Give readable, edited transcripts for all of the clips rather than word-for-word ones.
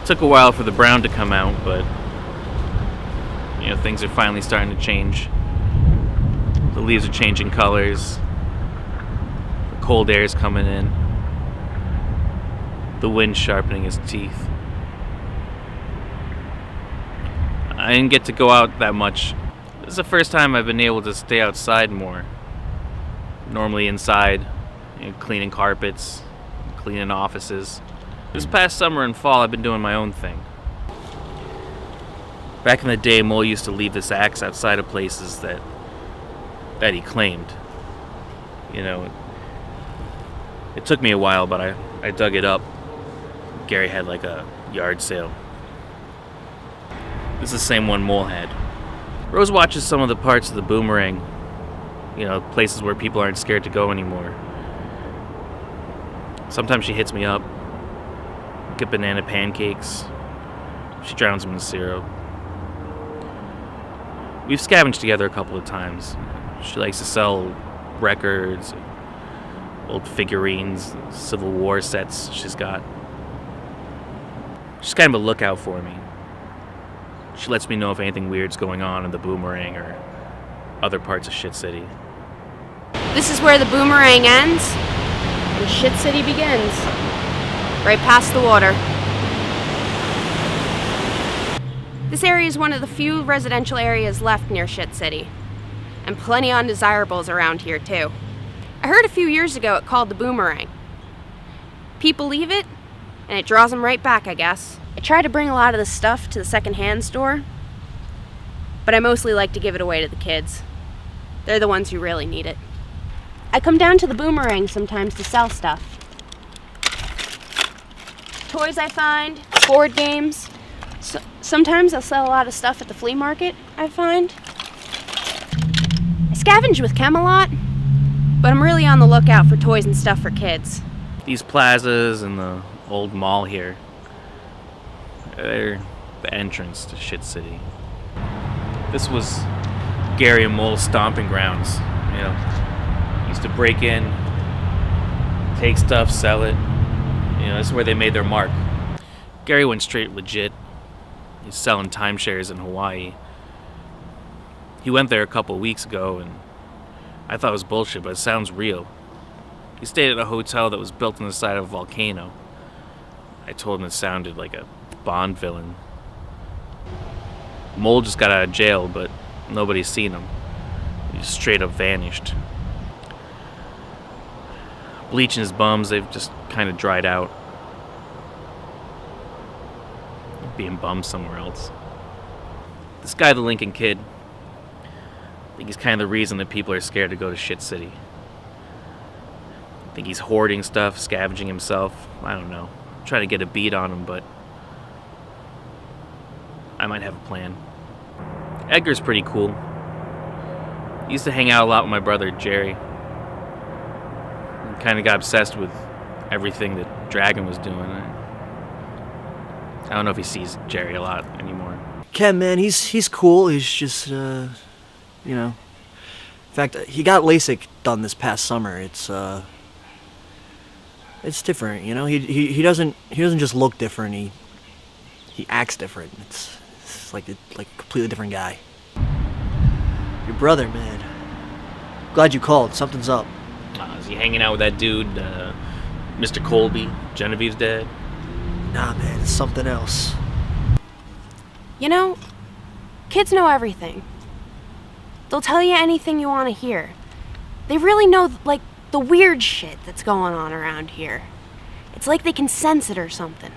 Took a while for the brown to come out, but things are finally starting to change. The leaves are changing colors. The cold air is coming in. The wind sharpening his teeth. I didn't get to go out that much. This is the first time I've been able to stay outside more. Normally inside, cleaning carpets, cleaning offices. This past summer and fall, I've been doing my own thing. Back in the day, Mole used to leave this axe outside of places that he claimed. It took me a while, but I dug it up. Gary had like a yard sale. This is the same one Mole had. Rose watches some of the parts of the boomerang, places where people aren't scared to go anymore. Sometimes she hits me up. Get banana pancakes. She drowns them in syrup. We've scavenged together a couple of times. She likes to sell records, old figurines, Civil War sets she's got. She's kind of a lookout for me. She lets me know if anything weird's going on in the boomerang or other parts of Shit City. This is where the boomerang ends and Shit City begins. Right past the water. This area is one of the few residential areas left near Shit City. And plenty of undesirables around here too. I heard a few years ago it called the boomerang. People leave it, and it draws them right back, I guess. I try to bring a lot of the stuff to the secondhand store, but I mostly like to give it away to the kids. They're the ones who really need it. I come down to the boomerang sometimes to sell stuff. Toys I find, board games. Sometimes I'll sell a lot of stuff at the flea market, I find. I scavenge with Camelot, but I'm really on the lookout for toys and stuff for kids. These plazas and the old mall here, they're the entrance to Shit City. This was Gary and Mole's stomping grounds. Used to break in, take stuff, sell it. This is where they made their mark. Gary went straight legit. He's selling timeshares in Hawaii. He went there a couple weeks ago, and I thought it was bullshit, but it sounds real. He stayed at a hotel that was built on the side of a volcano. I told him it sounded like a Bond villain. Mole just got out of jail, but nobody's seen him. He just straight up vanished. Bleaching his bums, they've just kind of dried out. Being bummed somewhere else. This guy, the Lincoln Kid, I think he's kind of the reason that people are scared to go to Shit City. I think he's hoarding stuff, scavenging himself. I don't know. I'm trying to get a beat on him, but I might have a plan. Edgar's pretty cool. He used to hang out a lot with my brother, Jerry. Kind of got obsessed with everything that Dragon was doing. I don't know if he sees Jerry a lot anymore. Ken, man, he's cool. He's just, In fact, he got LASIK done this past summer. It's different, He doesn't just look different. He acts different. It's like a completely different guy. Your brother, man. Glad you called. Something's up. Is he hanging out with that dude, Mr. Colby, Genevieve's dad? Nah, man, it's something else. Kids know everything. They'll tell you anything you want to hear. They really know, the weird shit that's going on around here. It's like they can sense it or something.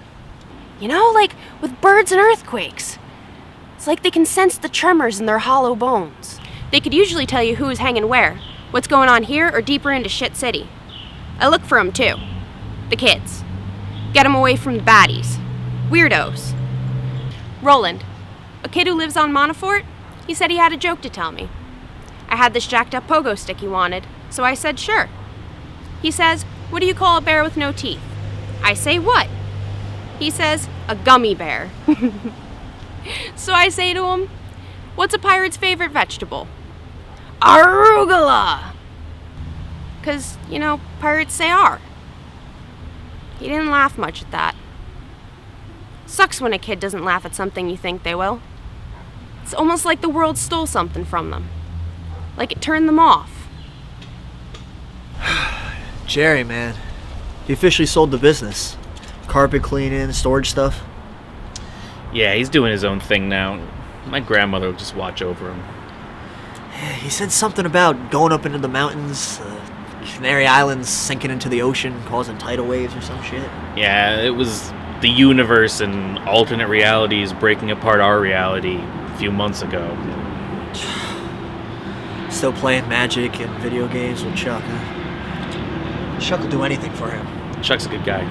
With birds and earthquakes. It's like they can sense the tremors in their hollow bones. They could usually tell you who's hanging where, what's going on here or deeper into Shit City. I look for them, too. The kids. Get them away from the baddies. Weirdos. Roland, a kid who lives on Montefiore, he said he had a joke to tell me. I had this jacked up pogo stick he wanted, so I said sure. He says, "What do you call a bear with no teeth?" I say, "What?" He says, "A gummy bear." So I say to him, "What's a pirate's favorite vegetable?" Arugula! 'Cause, pirates say "ar." He didn't laugh much at that. Sucks when a kid doesn't laugh at something you think they will. It's almost like the world stole something from them. Like it turned them off. Jerry, man. He officially sold the business. Carpet cleaning, storage stuff. Yeah, he's doing his own thing now. My grandmother would just watch over him. He said something about going up into the mountains, Canary Islands sinking into the ocean, causing tidal waves or some shit. Yeah, it was the universe and alternate realities breaking apart our reality a few months ago. Still playing Magic and video games with Chuck, huh? Chuck will do anything for him. Chuck's a good guy.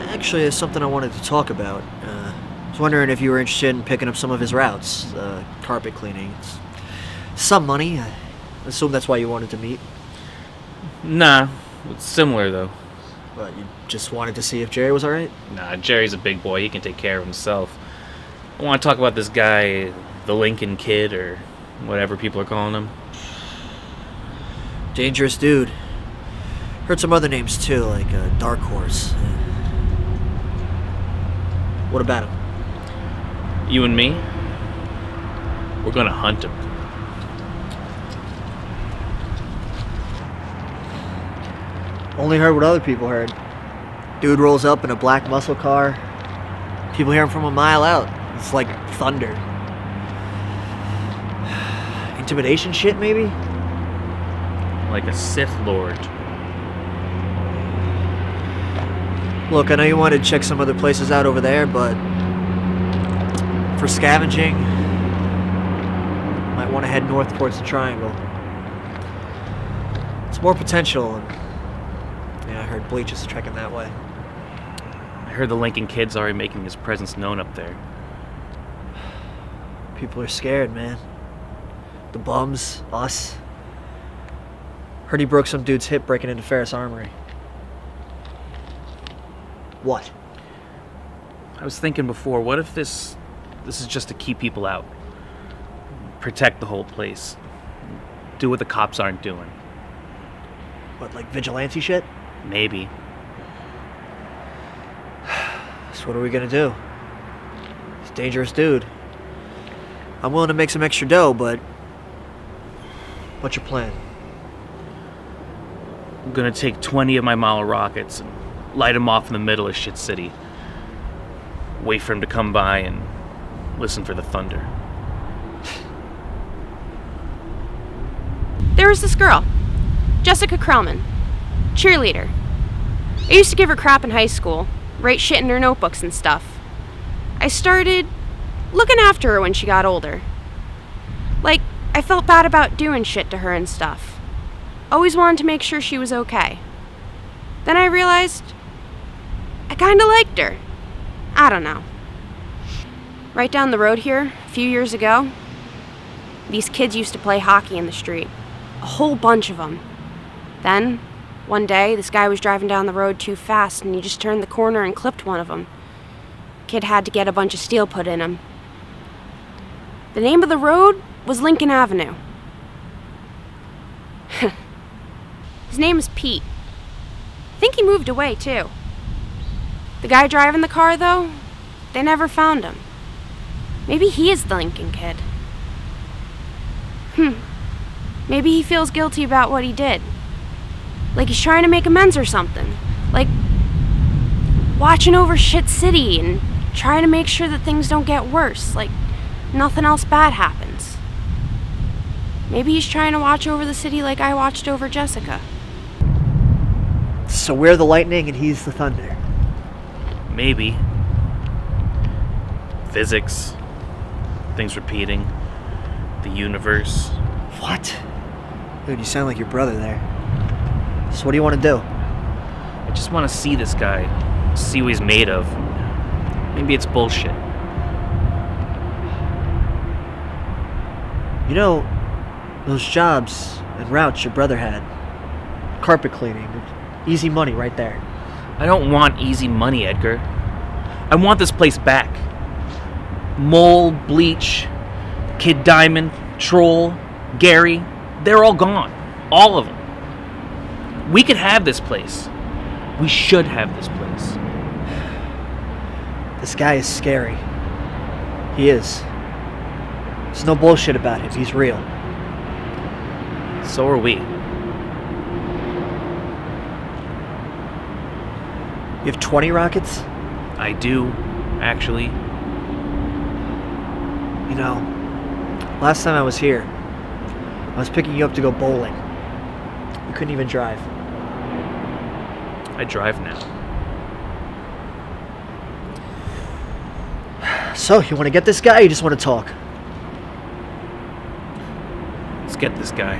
Actually, there's something I wanted to talk about. I was wondering if you were interested in picking up some of his routes, carpet cleaning. It's some money. I assume that's why you wanted to meet. Nah, it's similar though. But you just wanted to see if Jerry was alright? Nah, Jerry's a big boy. He can take care of himself. I want to talk about this guy, the Lincoln Kid, or whatever people are calling him. Dangerous dude. Heard some other names too, like Dark Horse. What about him? You and me, we're gonna hunt him. Only heard what other people heard. Dude rolls up in a black muscle car. People hear him from a mile out. It's like thunder. Intimidation shit, maybe? Like a Sith Lord. Look, I know you wanted to check some other places out over there, but for scavenging, might want to head north towards the Triangle. It's more potential, and yeah, I heard Bleach is trekking that way. I heard the Lincoln Kid's already making his presence known up there. People are scared, man. The bums, us. Heard he broke some dude's hip breaking into Ferris Armory. What? I was thinking before, what if this is just to keep people out? Protect the whole place. Do what the cops aren't doing. What, like vigilante shit? Maybe. So what are we gonna do? He's a dangerous dude. I'm willing to make some extra dough, but what's your plan? I'm gonna take 20 of my model rockets and light him off in the middle of Shit City. Wait for him to come by and listen for the thunder. There was this girl, Jessica Krellman, cheerleader. I used to give her crap in high school, write shit in her notebooks and stuff. I started looking after her when she got older. Like, I felt bad about doing shit to her and stuff. Always wanted to make sure she was okay. Then I realized I kinda liked her. I don't know. Right down the road here, a few years ago, these kids used to play hockey in the street. A whole bunch of them. Then, one day, this guy was driving down the road too fast and he just turned the corner and clipped one of them. Kid had to get a bunch of steel put in him. The name of the road was Lincoln Avenue. His name is Pete. I think he moved away, too. The guy driving the car, though, they never found him. Maybe he is the Lincoln Kid. Maybe he feels guilty about what he did. Like he's trying to make amends or something. Like watching over Shit City and trying to make sure that things don't get worse. Like nothing else bad happens. Maybe he's trying to watch over the city like I watched over Jessica. So we're the lightning and he's the thunder. Maybe. Physics. Things repeating. The universe. What? Dude, you sound like your brother there. So what do you want to do? I just want to see this guy. See what he's made of. Maybe it's bullshit. You know, those jobs and routes your brother had. Carpet cleaning. Easy money right there. I don't want easy money, Edgar. I want this place back. Mole, Bleach, Kid Diamond, Troll, Gary, they're all gone. All of them. We could have this place. We should have this place. This guy is scary. He is. There's no bullshit about him. He's real. So are we. You have 20 rockets? I do, actually. You know, last time I was here, I was picking you up to go bowling. You couldn't even drive. I drive now. So, you want to get this guy or you just want to talk? Let's get this guy.